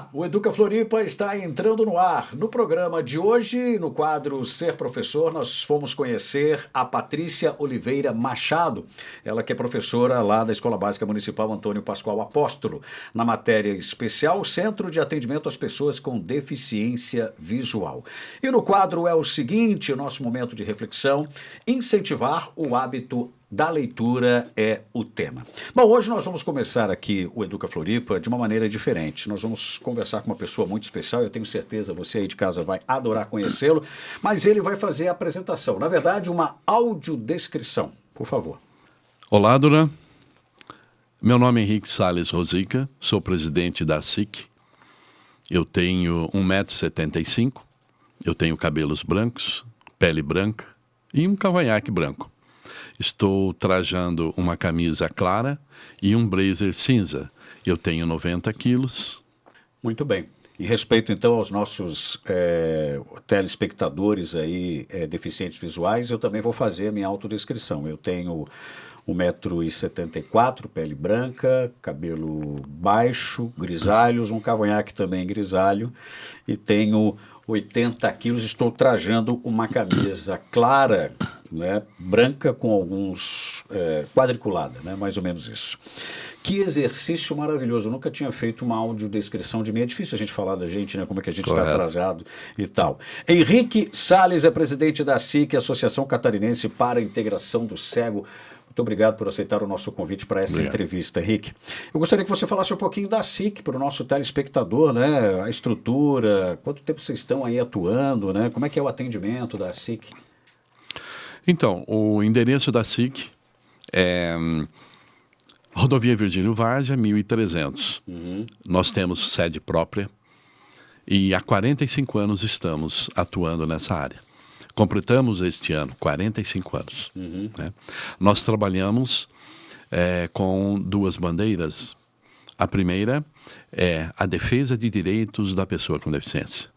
Olá, o Educa Floripa está entrando no ar. No programa de hoje, no quadro Ser Professor, nós fomos conhecer a Patrícia Oliveira Machado, ela que é professora lá da Escola Básica Municipal Antônio Pascoal Apóstolo, na matéria especial Centro de Atendimento às Pessoas com Deficiência Visual. E no quadro é o seguinte, o nosso momento de reflexão, incentivar o hábito da leitura é o tema. Bom, hoje nós vamos começar aqui o Educa Floripa de uma maneira diferente. Nós vamos conversar com uma pessoa muito especial, eu tenho certeza você aí de casa vai adorar conhecê-lo, mas ele vai fazer a apresentação, na verdade uma audiodescrição, por favor. Olá, Duran. Meu nome é Henrique Salles Rosica, sou presidente da SIC. Eu tenho 1,75 m, eu tenho cabelos brancos, pele branca e um cavanhaque branco. Estou trajando uma camisa clara e um blazer cinza. Eu tenho 90 quilos. Muito bem. Em respeito, então, aos nossos telespectadores aí, deficientes visuais, eu também vou fazer a minha autodescrição. Eu tenho 1,74 m, pele branca, cabelo baixo, grisalhos, um cavanhaque também grisalho, e tenho 80 quilos, estou trajando uma camisa clara, né, branca com alguns quadriculada, né, mais ou menos isso. Que exercício maravilhoso, eu nunca tinha feito uma audiodescrição de mim, é difícil a gente falar da gente, né, como é que a gente está trajado e tal. Henrique Salles é presidente da SIC, Associação Catarinense para a Integração do Cego. Muito obrigado por aceitar o nosso convite para essa entrevista, Henrique. Eu gostaria que você falasse um pouquinho da SIC para o nosso telespectador, né? A estrutura, quanto tempo vocês estão aí atuando, né? Como é que é o atendimento da SIC? Então, o endereço da SIC é Rodovia Virgínio Várzea, 1300. Nós temos sede própria e há 45 anos estamos atuando nessa área. Completamos este ano 45 anos. Né? Nós trabalhamos com duas bandeiras. A primeira é a defesa de direitos da pessoa com deficiência.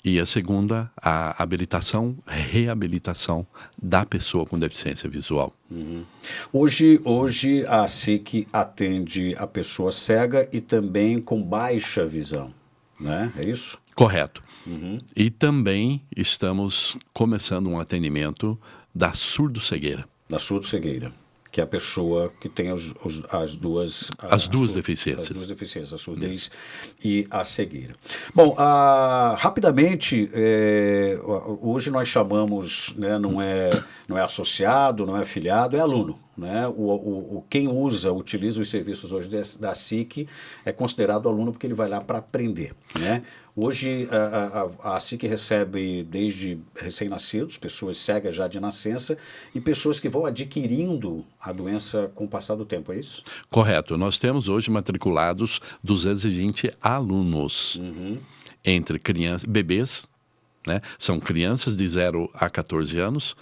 E a segunda, a habilitação, reabilitação da pessoa com deficiência visual. Hoje a SIC atende a pessoa cega e também com baixa visão, né? É isso? Correto. E também estamos começando um atendimento da surdo-cegueira. Da surdo-cegueira, que é a pessoa que tem as duas deficiências. As duas deficiências, a surdez e a cegueira. Bom, rapidamente, hoje nós chamamos, né, não é associado, não é afiliado, é aluno. Né? Quem utiliza os serviços hoje da SIC é considerado aluno porque ele vai lá para aprender. Né? Hoje a SIC recebe desde recém-nascidos, pessoas cegas já de nascença e pessoas que vão adquirindo a doença com o passar do tempo, é isso? Correto. Nós temos hoje matriculados 220 alunos, entre crianças, bebês, né? São crianças de 0 a 14 anos,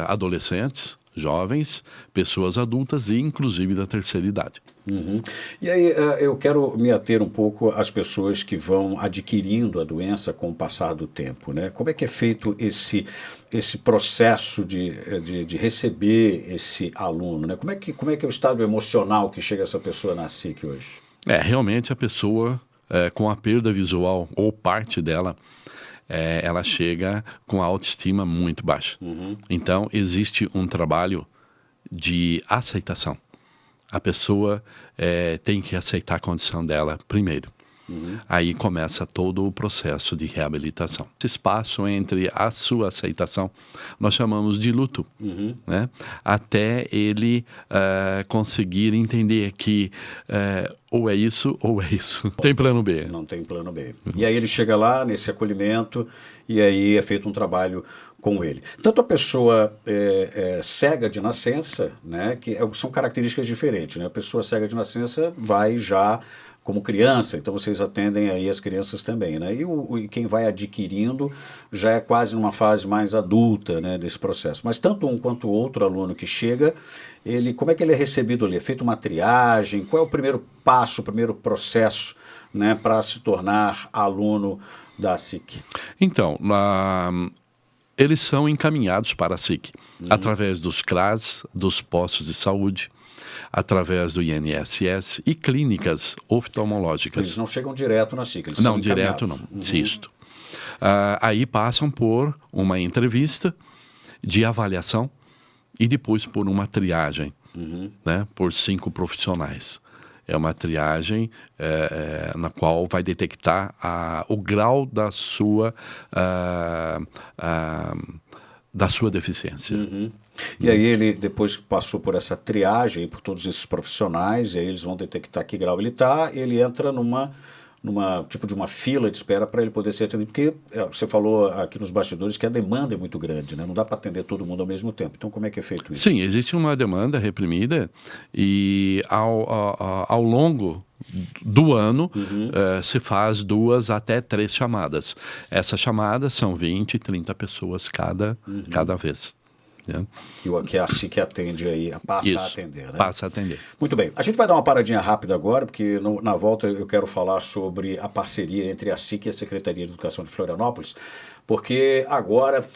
adolescentes, jovens, pessoas adultas e inclusive da terceira idade. E aí eu quero me ater um pouco às pessoas que vão adquirindo a doença com o passar do tempo, né? Como é que é feito esse processo de receber esse aluno, né? Como é que é o estado emocional que chega essa pessoa na SIC hoje? Realmente a pessoa com a perda visual ou parte dela, ela chega com a autoestima muito baixa. Então, existe um trabalho de aceitação. A pessoa tem que aceitar a condição dela primeiro. Aí começa todo o processo de reabilitação. Esse espaço entre a sua aceitação, nós chamamos de luto, né? Até ele conseguir entender que ou é isso ou é isso. Não tem plano B. Não tem plano B. E aí ele chega lá nesse acolhimento e aí é feito um trabalho com ele. Tanto a pessoa cega de nascença, né, que são características diferentes, né? A pessoa cega de nascença vai já como criança, então vocês atendem aí as crianças também, né? E quem vai adquirindo já é quase numa fase mais adulta, né, desse processo. Mas tanto um quanto o outro aluno que chega, como é que ele é recebido ali? É feita uma triagem? Qual é o primeiro passo, o primeiro processo, né, para se tornar aluno da SIC? Então, eles são encaminhados para a SIC, através dos CRAS, dos postos de saúde. através do INSS e clínicas oftalmológicas. Eles não chegam direto na SIC, eles Não, são direto não, insisto. Aí passam por uma entrevista de avaliação e depois por uma triagem, né, por 5 profissionais. É uma triagem na qual vai detectar o grau da sua deficiência. E aí ele, depois que passou por essa triagem, por todos esses profissionais, e aí eles vão detectar que grau ele está, ele entra numa tipo de uma fila de espera para ele poder ser atendido, porque você falou aqui nos bastidores que a demanda é muito grande, né? Não dá para atender todo mundo ao mesmo tempo. Então, como é que é feito isso? Sim, existe uma demanda reprimida e ao longo do ano se faz 2 até 3 chamadas. Essas chamadas são 20, 30 pessoas cada vez. Né? Que a SIC atende aí, passa a atender, né? Passa a atender. Muito bem. A gente vai dar uma paradinha rápida agora, porque na volta eu quero falar sobre a parceria entre a SIC e a Secretaria de Educação de Florianópolis, porque agora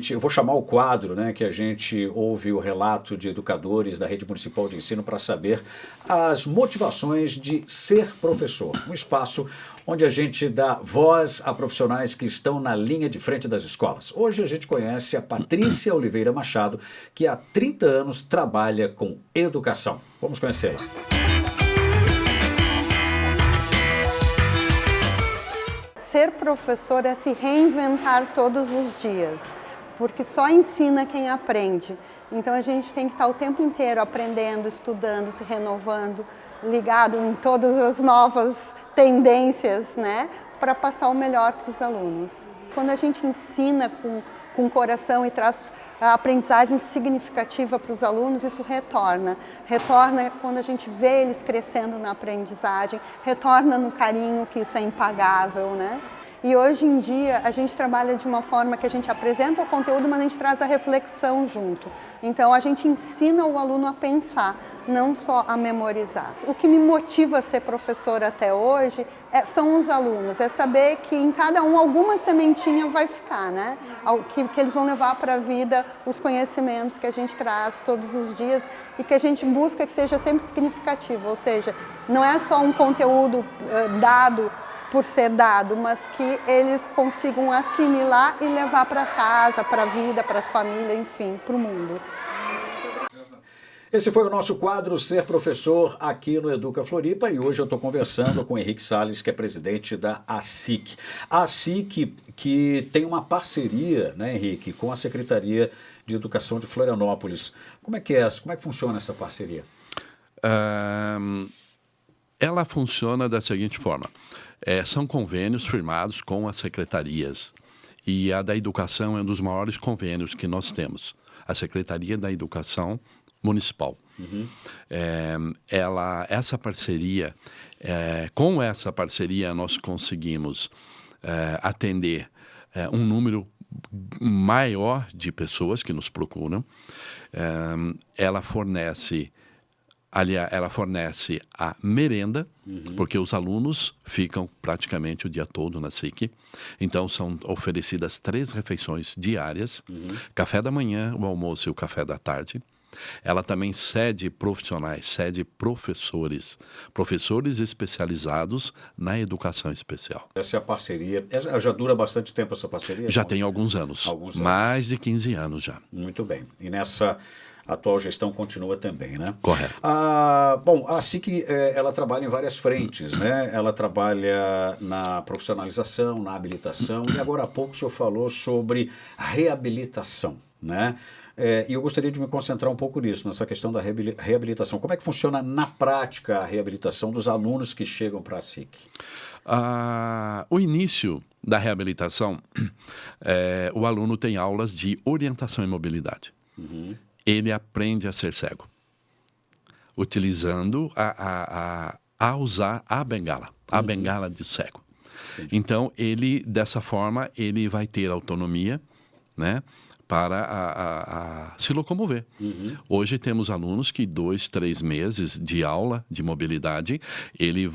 eu vou chamar o quadro, né, que a gente ouve o relato de educadores da Rede Municipal de Ensino para saber as motivações de ser professor. Um espaço onde a gente dá voz a profissionais que estão na linha de frente das escolas. Hoje a gente conhece a Patrícia Oliveira Machado, que há 30 anos trabalha com educação. Vamos conhecê-la. Ser professor é se reinventar todos os dias, porque só ensina quem aprende. Então a gente tem que estar o tempo inteiro aprendendo, estudando, se renovando, ligado em todas as novas tendências, né, para passar o melhor para os alunos. Quando a gente ensina com coração e traz a aprendizagem significativa para os alunos, isso retorna. Retorna quando a gente vê eles crescendo na aprendizagem, retorna no carinho, que isso é impagável, né? E hoje em dia a gente trabalha de uma forma que a gente apresenta o conteúdo, mas a gente traz a reflexão junto. Então a gente ensina o aluno a pensar, não só a memorizar. O que me motiva a ser professora até hoje são os alunos, é saber que em cada um alguma sementinha vai ficar, né? Que eles vão levar para a vida os conhecimentos que a gente traz todos os dias e que a gente busca que seja sempre significativo, ou seja, não é só um conteúdo dado por ser dado, mas que eles consigam assimilar e levar para casa, para a vida, para as famílias, enfim, para o mundo. Esse foi o nosso quadro Ser Professor aqui no Educa Floripa e hoje eu estou conversando com o Henrique Salles, que é presidente da ASIC. A ASIC que tem uma parceria, né, Henrique, com a Secretaria de Educação de Florianópolis. Como é que funciona essa parceria? Ela funciona da seguinte forma. São convênios firmados com as secretarias e a da Educação é um dos maiores convênios que nós temos. A Secretaria da Educação Municipal. Essa parceria, com essa parceria nós conseguimos atender um número maior de pessoas que nos procuram. Ela fornece a merenda, porque os alunos ficam praticamente o dia todo na SIC. Então, são oferecidas 3 refeições diárias, café da manhã, o almoço e o café da tarde. Ela também cede professores especializados na educação especial. Essa é a parceria. Já dura bastante tempo essa parceria? Já tem alguns anos. Mais de 15 anos já. Muito bem. E nessa atual gestão continua também, né? Correto. Bom, a SIC, ela trabalha em várias frentes, né? Ela trabalha na profissionalização, na habilitação, e agora há pouco o senhor falou sobre reabilitação, né? E eu gostaria de me concentrar um pouco nisso, nessa questão da reabilitação. Como é que funciona na prática a reabilitação dos alunos que chegam para a SIC? O início da reabilitação, o aluno tem aulas de orientação e mobilidade. Ele aprende a ser cego, utilizando a usar a bengala de cego. Entendi. Então, dessa forma, ele vai ter autonomia, né, para se locomover. Hoje temos alunos que 2, 3 meses de aula de mobilidade, ele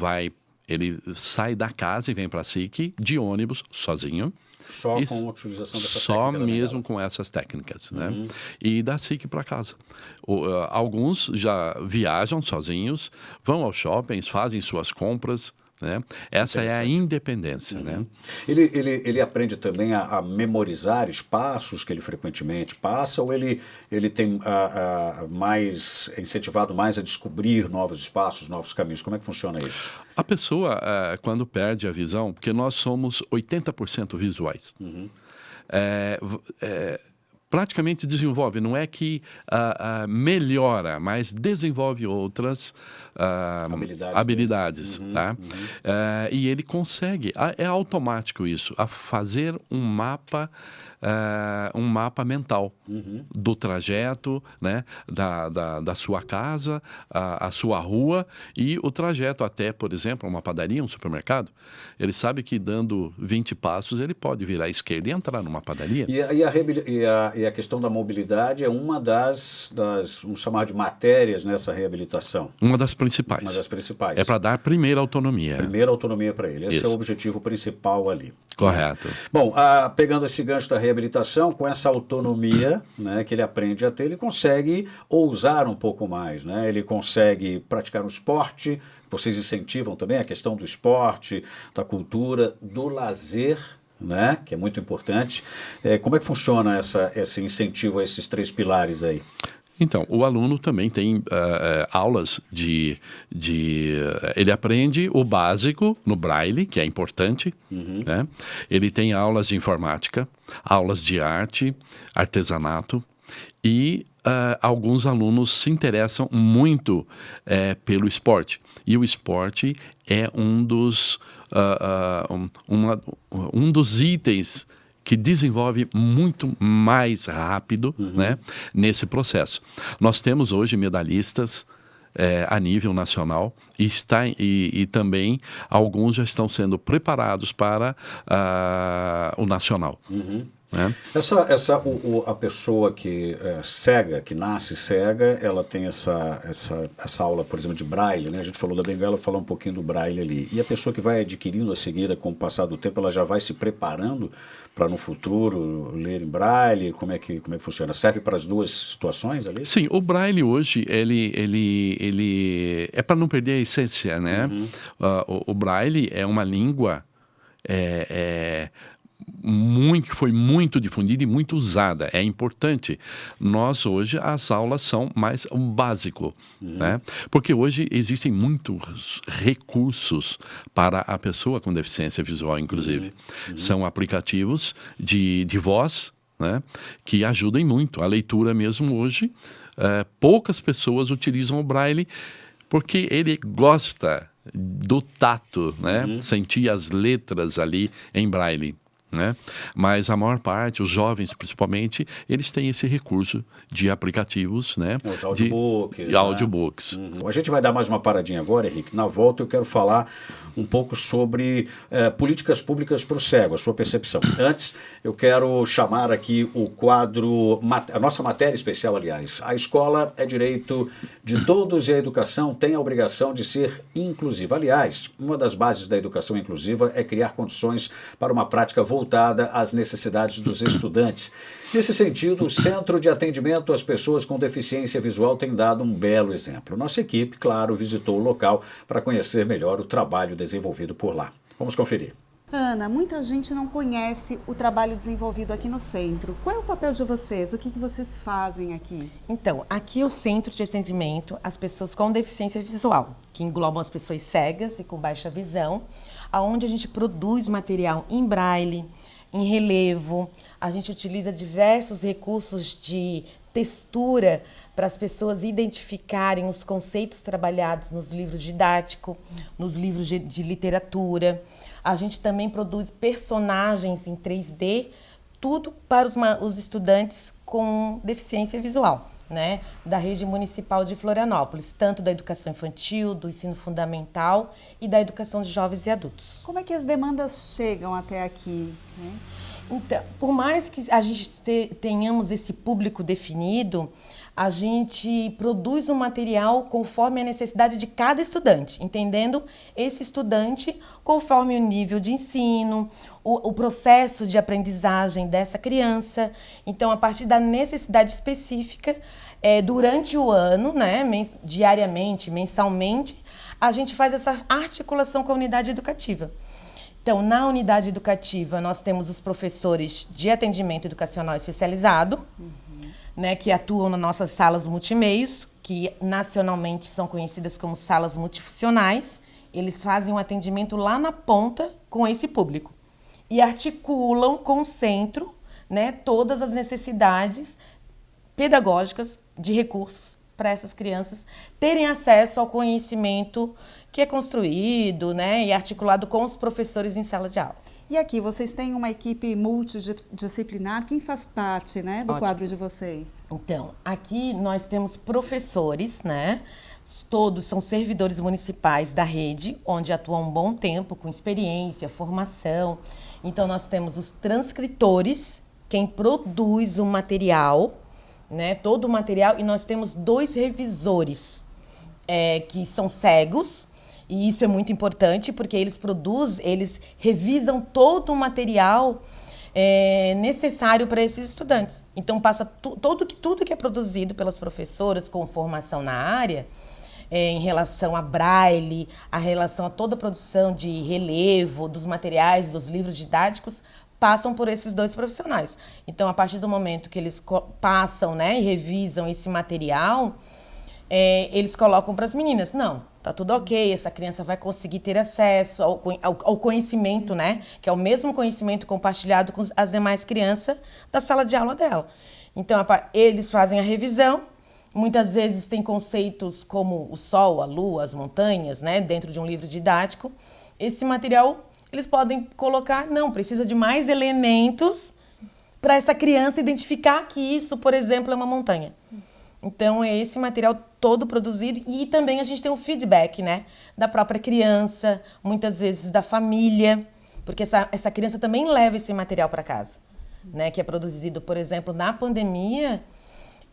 sai da casa e vem para a SIC de ônibus sozinho, Só com a utilização dessa só técnica mesmo com essas técnicas, né? E da SIC para casa. Alguns já viajam sozinhos, vão aos shoppings, fazem suas compras, né? Essa é a independência, né? Ele aprende também a memorizar espaços que ele frequentemente passa, ou ele tem mais incentivado mais a descobrir novos espaços, novos caminhos? Como é que funciona isso? A pessoa, quando perde a visão, porque nós somos 80% visuais, praticamente desenvolve, não é que melhora, mas desenvolve outras habilidades, tá? E ele consegue, é automático isso, a fazer um mapa mental do trajeto, né, da sua casa, a sua rua e o trajeto até, por exemplo, uma padaria, um supermercado. Ele sabe que dando 20 passos ele pode virar à esquerda e entrar numa padaria. E a questão da mobilidade é uma das, vamos chamar de matérias nessa reabilitação. Uma das principais. Uma das principais. É para dar primeira autonomia. Primeira autonomia para ele. Esse Isso. é o objetivo principal ali. Correto. Bom, pegando esse gancho da reabilitação, com essa autonomia, né, que ele aprende a ter, ele consegue ousar um pouco mais, né? Ele consegue praticar um esporte, vocês incentivam também a questão do esporte, da cultura, do lazer, né, que é muito importante. Como é que funciona esse incentivo a esses 3 pilares aí? Então, o aluno também tem aulas ele aprende o básico no Braille, que é importante, né? Ele tem aulas de informática, aulas de arte, artesanato e alguns alunos se interessam muito pelo esporte. E o esporte é um dos itens que desenvolve muito mais rápido, né, nesse processo. Nós temos hoje medalhistas a nível nacional e também alguns já estão sendo preparados para o nacional. Né? A pessoa que é cega, que nasce cega, ela tem essa aula, por exemplo, de Braille, né? A gente falou da bengala, falar um pouquinho do Braille ali. E a pessoa que vai adquirindo a seguir, com o passar do tempo, ela já vai se preparando para no futuro ler em Braille? Como é que funciona? Serve para as duas situações ali? Sim, o Braille hoje, ele é para não perder a essência, né? O Braille é uma língua que foi muito difundida e muito usada. É importante. Nós hoje, as aulas são mais o básico, né? Porque hoje existem muitos recursos para a pessoa com deficiência visual, inclusive. São aplicativos de voz, né, que ajudam muito. A leitura mesmo hoje, poucas pessoas utilizam o Braille porque ele gosta do tato, né? Sentir as letras ali em Braille. Né? Mas a maior parte, os jovens principalmente, eles têm esse recurso de aplicativos, né? Os audiobooks. Audiobooks. A gente vai dar mais uma paradinha agora, Henrique. Na volta eu quero falar um pouco sobre políticas públicas para o cego, a sua percepção. Antes, eu quero chamar aqui o quadro, a nossa matéria especial, aliás. A escola é direito de todos e a educação tem a obrigação de ser inclusiva. Aliás, uma das bases da educação inclusiva é criar condições para uma prática voltada às necessidades dos estudantes. Nesse sentido, o Centro de Atendimento às Pessoas com Deficiência Visual tem dado um belo exemplo. Nossa equipe, claro, visitou o local para conhecer melhor o trabalho desenvolvido por lá. Vamos conferir. Ana, muita gente não conhece o trabalho desenvolvido aqui no centro. Qual é o papel de vocês? O que vocês fazem aqui? Então, aqui é o Centro de Atendimento às Pessoas com Deficiência Visual, que englobam as pessoas cegas e com baixa visão, onde a gente produz material em braille, em relevo, a gente utiliza diversos recursos de textura para as pessoas identificarem os conceitos trabalhados nos livros didáticos, nos livros de literatura. A gente também produz personagens em 3D, tudo para os estudantes com deficiência visual, né? Da rede municipal de Florianópolis, tanto da educação infantil, do ensino fundamental e da educação de jovens e adultos. Como é que as demandas chegam até aqui, né? Então, por mais que a gente tenhamos esse público definido, a gente produz um material conforme a necessidade de cada estudante, entendendo esse estudante conforme o nível de ensino, o processo de aprendizagem dessa criança. Então, a partir da necessidade específica, durante o ano, né, diariamente, mensalmente, a gente faz essa articulação com a unidade educativa. Então, na unidade educativa, nós temos os professores de atendimento educacional especializado, né, que atuam nas nossas salas multimeios, que nacionalmente são conhecidas como salas multifuncionais. Eles fazem um atendimento lá na ponta com esse público e articulam com o centro, né, todas as necessidades pedagógicas de recursos para essas crianças terem acesso ao conhecimento que é construído, né, e articulado com os professores em sala de aula. E aqui, vocês têm uma equipe multidisciplinar. Quem faz parte, né, do quadro de vocês? Então, aqui nós temos professores, né? Todos são servidores municipais da rede, onde atuam um bom tempo, com experiência, formação. Então, nós temos os transcritores, quem produz o material, né? Todo o material. E nós temos 2 revisores, que são cegos. E isso é muito importante, porque eles revisam todo o material necessário para esses estudantes. Então, passa tudo que é produzido pelas professoras com formação na área, em relação a braille, a relação a toda a produção de relevo, dos materiais, dos livros didáticos, passam por esses 2 profissionais. Então, a partir do momento que eles passam, né, e revisam esse material, eles colocam para as meninas, não, tá tudo ok, essa criança vai conseguir ter acesso ao conhecimento, né? Que é o mesmo conhecimento compartilhado com as demais crianças da sala de aula dela. Então, eles fazem a revisão, muitas vezes tem conceitos como o sol, a lua, as montanhas, né? Dentro de um livro didático. Esse material, eles podem colocar, não, precisa de mais elementos para essa criança identificar que isso, por exemplo, é uma montanha. Então, é esse material todo produzido e também a gente tem um feedback, né, da própria criança, muitas vezes da família, porque essa criança também leva esse material para casa, né, que é produzido, por exemplo, na pandemia.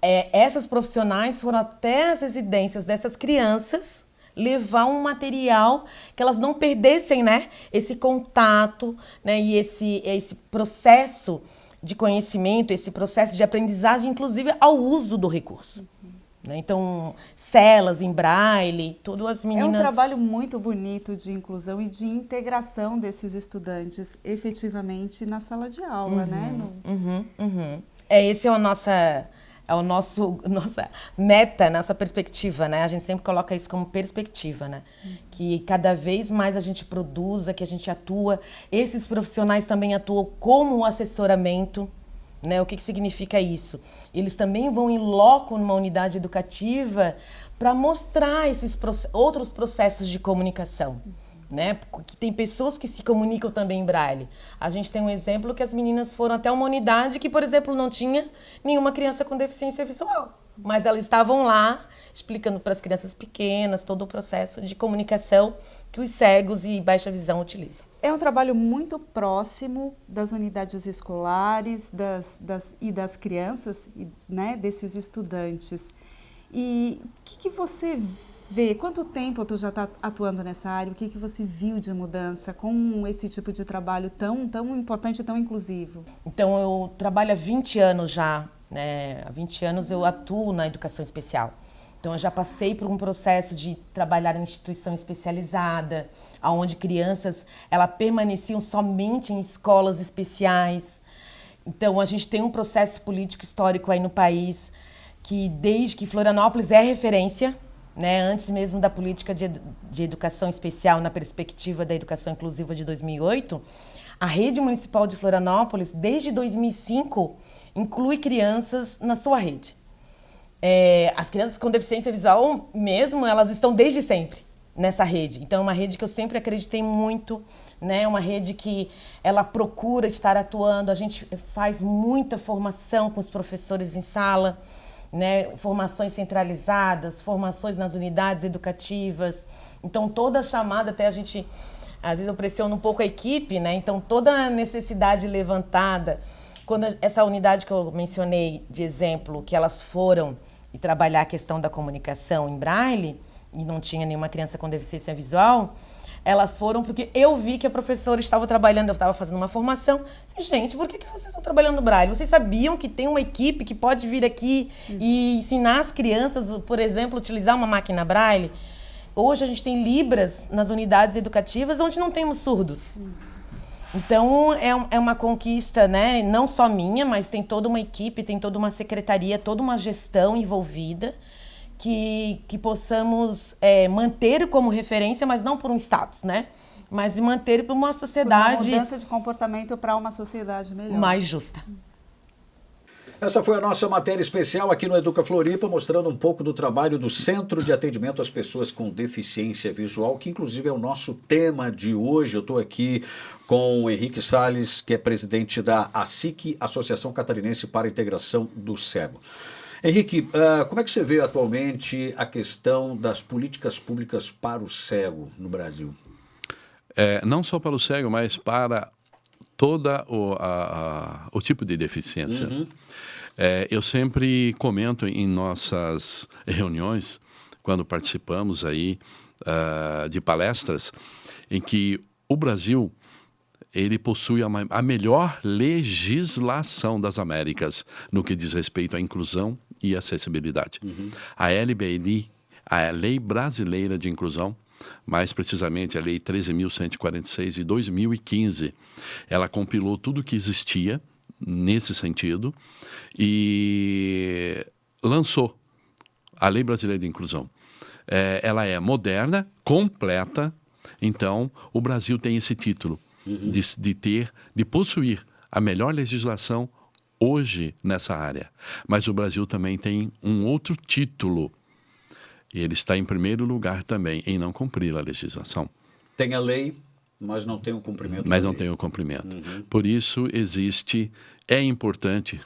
Essas profissionais foram até as residências dessas crianças levar um material que elas não perdessem, né, esse contato, né, e esse processo de conhecimento, esse processo de aprendizagem, inclusive ao uso do recurso. Né? Então, celas em braille, todas as meninas... É um trabalho muito bonito de inclusão e de integração desses estudantes efetivamente na sala de aula, né? Esse é nossa meta, nossa perspectiva, né? A gente sempre coloca isso como perspectiva, né? Que cada vez mais a gente produza, que a gente atua. Esses profissionais também atuam como assessoramento, né? O que significa isso? Eles também vão em loco numa unidade educativa para mostrar esses outros processos de comunicação. Né? Porque tem pessoas que se comunicam também em braille. A gente tem um exemplo que as meninas foram até uma unidade que, por exemplo, não tinha nenhuma criança com deficiência visual. Mas elas estavam lá explicando para as crianças pequenas todo o processo de comunicação que os cegos e baixa visão utilizam. É um trabalho muito próximo das unidades escolares e das crianças, né, desses estudantes. E o que você vê? Quanto tempo tu já está atuando nessa área? O que você viu de mudança com esse tipo de trabalho tão importante e tão inclusivo? Então, eu trabalho há 20 anos já, né? Há 20 anos eu atuo na educação especial. Então, eu já passei por um processo de trabalhar em instituição especializada, onde crianças permaneciam somente em escolas especiais. Então, a gente tem um processo político histórico aí no país que, desde que Florianópolis é referência, né, antes mesmo da política de educação especial na perspectiva da educação inclusiva de 2008, a rede municipal de Florianópolis, desde 2005, inclui crianças na sua rede. As crianças com deficiência visual mesmo, elas estão desde sempre nessa rede. Então, é uma rede que eu sempre acreditei muito, né? Uma rede que ela procura estar atuando. A gente faz muita formação com os professores em sala, né? Formações centralizadas, formações nas unidades educativas. Então, toda a chamada, até a gente Às vezes eu pressiono um pouco a equipe, né? Então toda a necessidade levantada, quando essa unidade que eu mencionei de exemplo, que elas foram e trabalhar a questão da comunicação em braille, e não tinha nenhuma criança com deficiência visual, elas foram porque eu vi que a professora estava trabalhando, eu estava fazendo uma formação. Assim, gente, por que vocês estão trabalhando no braille? Vocês sabiam que tem uma equipe que pode vir aqui e ensinar as crianças, por exemplo, utilizar uma máquina braille? Hoje a gente tem libras nas unidades educativas onde não temos surdos. Então é uma conquista, né? Não só minha, mas tem toda uma equipe, tem toda uma secretaria, toda uma gestão envolvida, que possamos manter como referência, mas não por um status, né? Mas manter por uma sociedade... Por uma mudança de comportamento para uma sociedade melhor. Mais justa. Essa foi a nossa matéria especial aqui no Educa Floripa, mostrando um pouco do trabalho do Centro de Atendimento às Pessoas com Deficiência Visual, que inclusive é o nosso tema de hoje. Eu estou aqui com o Henrique Salles, que é presidente da ACIC, Associação Catarinense para a Integração do Cego. Henrique, como é que você vê atualmente a questão das políticas públicas para o cego no Brasil? Não só para o cego, mas para todo o tipo de deficiência. Uhum. Eu sempre comento em nossas reuniões, quando participamos aí de palestras, em que o Brasil ele possui a melhor legislação das Américas no que diz respeito à inclusão e acessibilidade. Uhum. A LBNI, a Lei Brasileira de Inclusão, mais precisamente a Lei 13.146 de 2015, ela compilou tudo o que existia nesse sentido e lançou a Lei Brasileira de Inclusão. Ela é moderna, completa, então o Brasil tem esse título de possuir a melhor legislação hoje nessa área. Mas o Brasil também tem um outro título. E ele está em primeiro lugar também em não cumprir a legislação. Tem a lei, mas não tem o cumprimento. Mas não tem o cumprimento. Uhum. Por isso é importante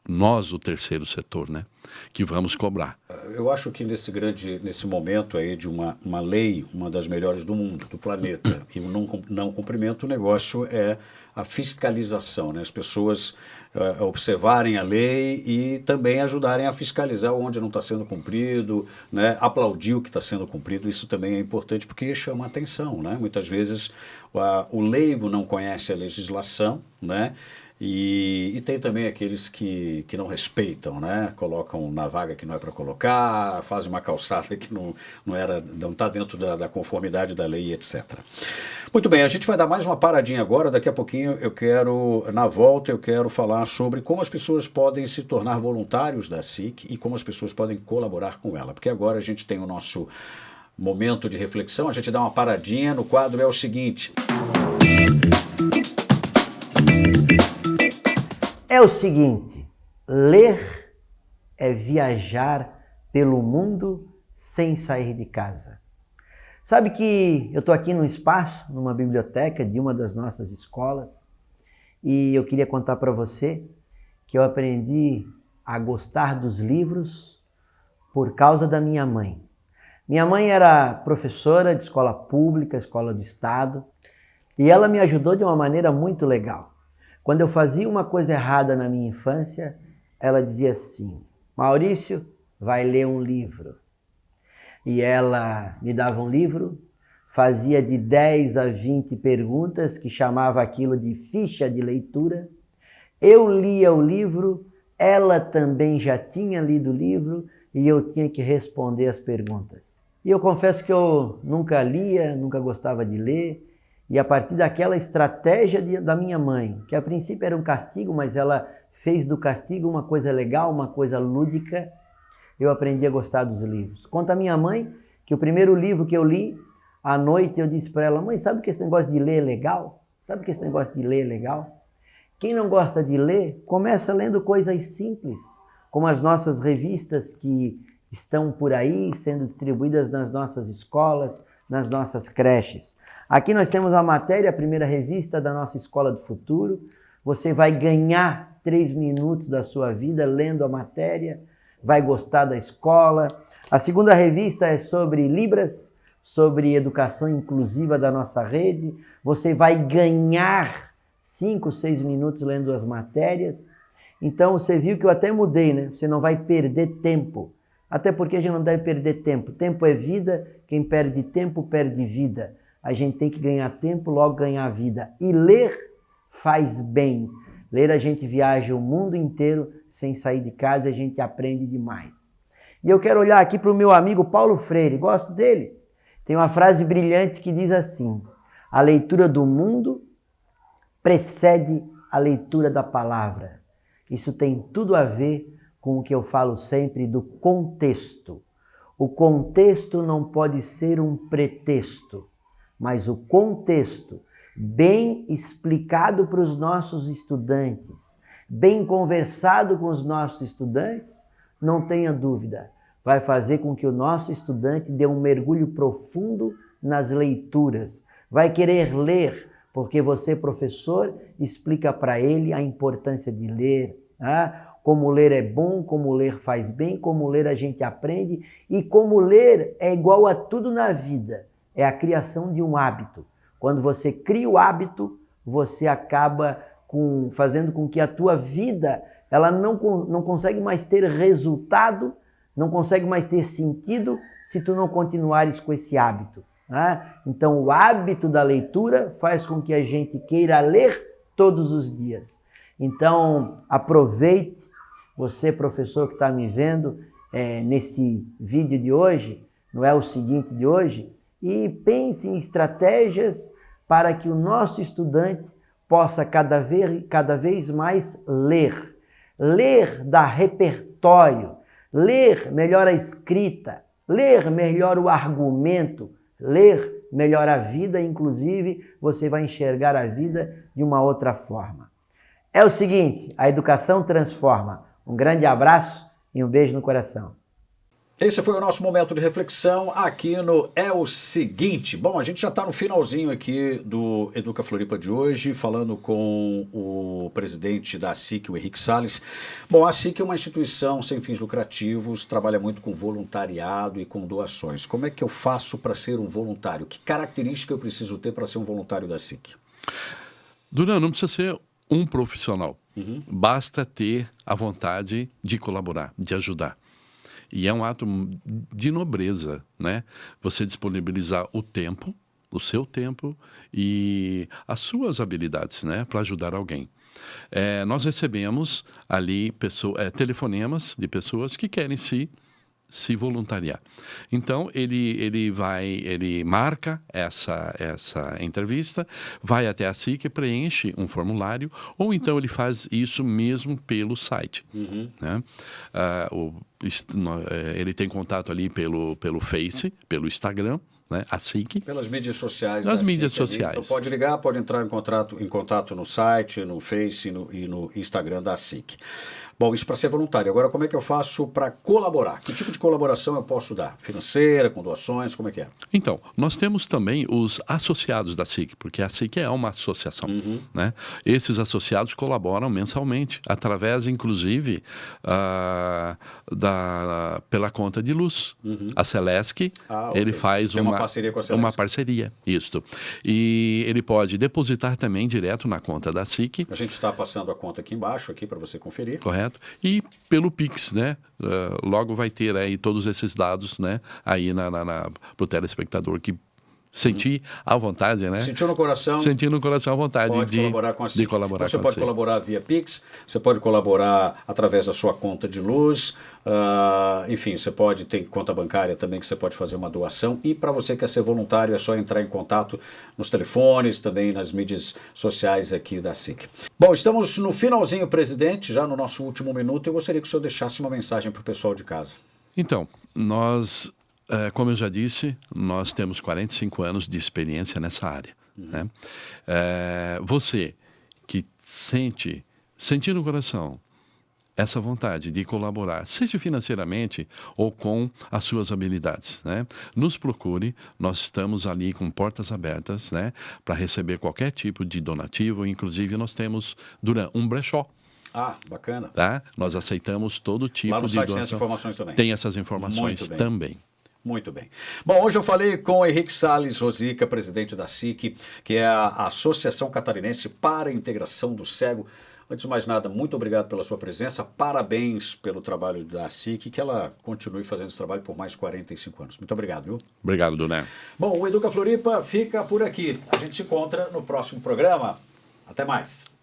nós, o terceiro setor, né, que vamos cobrar. Eu acho que nesse momento aí de uma lei, uma das melhores do mundo, do planeta, e o não cumprimento, o negócio é a fiscalização, né? As pessoas observarem a lei e também ajudarem a fiscalizar onde não está sendo cumprido, né? Aplaudir o que está sendo cumprido, isso também é importante porque chama a atenção, né? Muitas vezes o leigo não conhece a legislação, né? E tem também aqueles que não respeitam, né? Colocam na vaga que não é para colocar, fazem uma calçada que não está dentro da conformidade da lei, etc. Muito bem, a gente vai dar mais uma paradinha agora. Daqui a pouquinho na volta eu quero falar sobre como as pessoas podem se tornar voluntários da ACIC e como as pessoas podem colaborar com ela. Porque agora a gente tem o nosso momento de reflexão, a gente dá uma paradinha. No quadro é o seguinte... É o seguinte, ler é viajar pelo mundo sem sair de casa. Sabe que eu estou aqui num espaço, numa biblioteca de uma das nossas escolas, e eu queria contar para você que eu aprendi a gostar dos livros por causa da minha mãe. Minha mãe era professora de escola pública, escola do estado, e ela me ajudou de uma maneira muito legal. Quando eu fazia uma coisa errada na minha infância, ela dizia assim, Maurício, vai ler um livro. E ela me dava um livro, fazia de 10 a 20 perguntas, que chamava aquilo de ficha de leitura. Eu lia o livro, ela também já tinha lido o livro e eu tinha que responder as perguntas. E eu confesso que eu nunca lia, nunca gostava de ler. E a partir daquela estratégia da minha mãe, que a princípio era um castigo, mas ela fez do castigo uma coisa legal, uma coisa lúdica, eu aprendi a gostar dos livros. Conta a minha mãe que o primeiro livro que eu li, à noite eu disse para ela, mãe, sabe que esse negócio de ler é legal? Sabe que esse negócio de ler é legal? Quem não gosta de ler, começa lendo coisas simples, como as nossas revistas que estão por aí sendo distribuídas nas nossas escolas, nas nossas creches. Aqui nós temos a matéria, a primeira revista da nossa Escola do Futuro. Você vai ganhar 3 minutos da sua vida lendo a matéria, vai gostar da escola. A segunda revista é sobre Libras, sobre educação inclusiva da nossa rede. Você vai ganhar 5, 6 minutos lendo as matérias. Então você viu que eu até mudei, né? Você não vai perder tempo. Até porque a gente não deve perder tempo. Tempo é vida, quem perde tempo perde vida. A gente tem que ganhar tempo, logo ganhar vida. E ler faz bem. Ler a gente viaja o mundo inteiro sem sair de casa e a gente aprende demais. E eu quero olhar aqui para o meu amigo Paulo Freire, gosto dele. Tem uma frase brilhante que diz assim: a leitura do mundo precede a leitura da palavra. Isso tem tudo a ver com o que eu falo sempre do contexto. O contexto não pode ser um pretexto, mas o contexto bem explicado para os nossos estudantes, bem conversado com os nossos estudantes, não tenha dúvida, vai fazer com que o nosso estudante dê um mergulho profundo nas leituras, vai querer ler, porque você, professor, explica para ele a importância de ler, como ler é bom, como ler faz bem, como ler a gente aprende, e como ler é igual a tudo na vida, é a criação de um hábito. Quando você cria o hábito, você acaba fazendo com que a tua vida ela não consegue mais ter resultado, não consegue mais ter sentido se tu não continuares com esse hábito. Então o hábito da leitura faz com que a gente queira ler todos os dias. Então aproveite, você professor que está me vendo nesse vídeo de hoje, não é o seguinte de hoje, e pense em estratégias para que o nosso estudante possa cada vez mais ler. Ler dá repertório, ler melhora a escrita, ler melhora o argumento, ler melhora a vida, inclusive você vai enxergar a vida de uma outra forma. É o seguinte, a educação transforma. Um grande abraço e um beijo no coração. Esse foi o nosso momento de reflexão aqui no É o Seguinte. Bom, a gente já está no finalzinho aqui do Educa Floripa de hoje, falando com o presidente da SIC, o Henrique Salles. Bom, a SIC é uma instituição sem fins lucrativos, trabalha muito com voluntariado e com doações. Como é que eu faço para ser um voluntário? Que característica eu preciso ter para ser um voluntário da SIC? Duran, não precisa ser um profissional. Basta ter a vontade de colaborar, de ajudar. E é um ato de nobreza, né? Você disponibilizar o tempo, o seu tempo e as suas habilidades, né? Para ajudar alguém. Nós recebemos ali telefonemas de pessoas que querem se voluntariar. Então, ele marca essa entrevista, vai até a SIC, preenche um formulário, ou então ele faz isso mesmo pelo site. Né? Ele tem contato ali pelo Face, pelo Instagram, né? A SIC. Pelas mídias sociais. Nas mídias SIC, sociais. Então pode ligar, pode entrar em contato no site, no Face e no Instagram da SIC. Bom, isso para ser voluntário. Agora, como é que eu faço para colaborar? Que tipo de colaboração eu posso dar? Financeira, com doações, como é que é? Então, nós temos também os associados da SIC, porque a SIC é uma associação. Né? Esses associados colaboram mensalmente, através, inclusive, pela conta de luz. A Celesc, ele faz uma parceria com a Celesc. Uma parceria, isso. E ele pode depositar também direto na conta da SIC. A gente está passando a conta aqui embaixo, aqui para você conferir. Correto. E pelo Pix, né? Logo vai ter aí todos esses dados, né? Aí para o telespectador que sentir à vontade, né? Sentiu no coração. Sentir no coração à vontade de colaborar com a SIC. Então, você pode colaborar via Pix, você pode colaborar através da sua conta de luz, enfim, você pode ter conta bancária também que você pode fazer uma doação. E para você que quer ser voluntário é só entrar em contato nos telefones, também nas mídias sociais aqui da SIC. Bom, estamos no finalzinho, presidente, já no nosso último minuto. Eu gostaria que o senhor deixasse uma mensagem para o pessoal de casa. Então, nós... como eu já disse, nós temos 45 anos de experiência nessa área. Né? Você que sentir no coração essa vontade de colaborar, seja financeiramente ou com as suas habilidades, né? Nos procure, nós estamos ali com portas abertas, né? Para receber qualquer tipo de donativo, inclusive nós temos um brechó. Bacana. Tá? Nós aceitamos todo tipo lá no de site doação. tem essas informações também. Tem essas informações também. Muito bem. Bom, hoje eu falei com o Henrique Salles Rosica, presidente da SIC, que é a Associação Catarinense para a Integração do Cego. Antes de mais nada, muito obrigado pela sua presença, parabéns pelo trabalho da SIC, que ela continue fazendo esse trabalho por mais 45 anos. Muito obrigado, viu? Obrigado, Duné. Bom, o Educa Floripa fica por aqui. A gente se encontra no próximo programa. Até mais.